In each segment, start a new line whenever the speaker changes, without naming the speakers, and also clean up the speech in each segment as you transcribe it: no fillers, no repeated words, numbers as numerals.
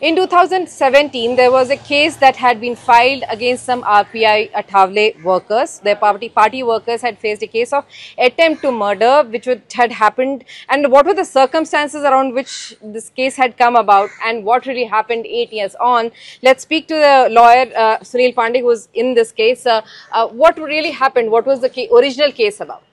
In 2017, there was a case that had been filed against some RPI Athawale workers. Their party workers had faced a case of attempt to murder, which had happened. And what were the circumstances around which this case had come about, and what really happened 8 years on? Let's speak to the lawyer Sunil Pandey, who was in this case. What really happened? What was the original case about?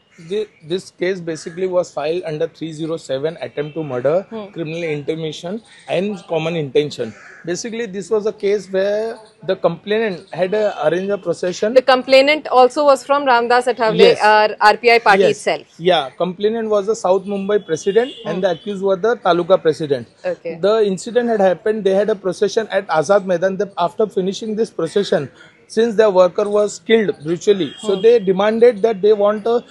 This case basically was filed under 307 attempt to murder, criminal intimidation and common intention. Basically, this was a case where the complainant had arranged a procession.
The complainant also was from Ramdas Athawale,
Yes.
RPI party
Yes.
itself.
Yeah, complainant was the South Mumbai president and the accused were the Taluka president.
Okay.
The incident had happened, they had a procession at Azad Maidan. After finishing this procession, since the worker was killed brutally, so they demanded that they want a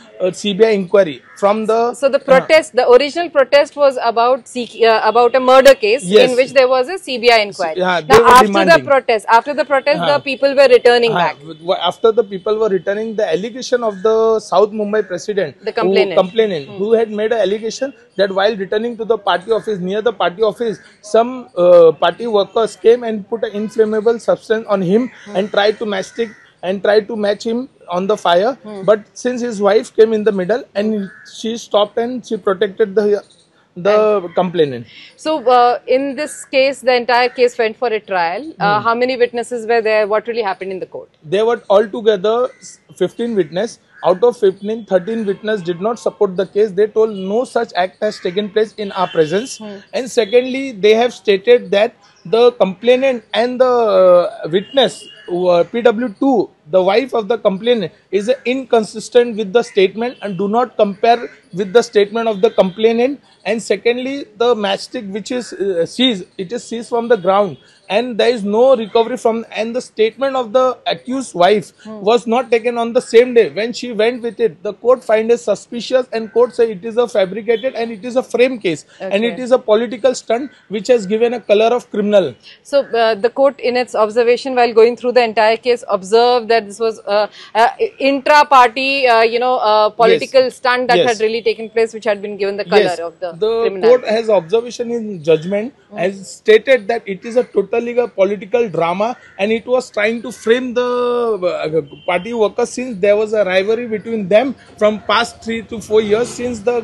CBI inquiry from the...
So the protest, the original protest was about a murder case,
Yes.
in which there was a CBI inquiry.
Yeah, they
now
were
after
demanding.
the protest, the people were returning back.
After the people were returning, the allegation of the South Mumbai president,
The complainant.
who had made an allegation that while returning to the party office, near the party office, some party workers came and put an inflammable substance on him and tried to match him on the fire. But since his wife came in the middle and she stopped and she protected the complainant.
So in this case, the entire case went for a trial. How many witnesses were there? What really happened in the court?
There were altogether 15 witnesses. Out of 15, 13 witnesses did not support the case. They told no such act has taken place in our presence. And secondly, they have stated that the complainant and the witness, PW2, the wife of the complainant, is inconsistent with the statement and do not compare with the statement of the complainant. And secondly, the matchstick which is seized, it is seized from the ground and there is no recovery from, and the statement of the accused wife was not taken on the same day. When she went with it, the court find it suspicious and court say it is a fabricated and it is a frame case and it is a political stunt which has given a color of criminal.
So the court, in its observation while going through the entire case, observed that this was intra-party, political stunt that had really taken place, which had been given the color of the criminality.
Court has observation in judgment has stated that it is a totally a political drama and it was trying to frame the party workers since there was a rivalry between them from past 3 to 4 years since the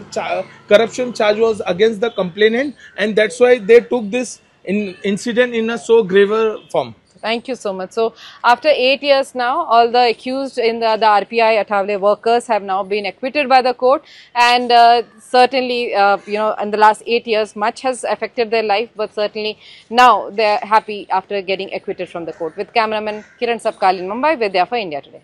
corruption charge was against the complainant, and that's why they took this incident in a so graver form.
Thank you so much. So, after 8 years now, all the accused in the RPI Athawale workers have now been acquitted by the court, and certainly, in the last 8 years, much has affected their life, but certainly now they are happy after getting acquitted from the court. With cameraman Kiran Sapkal in Mumbai, Vidya for India Today.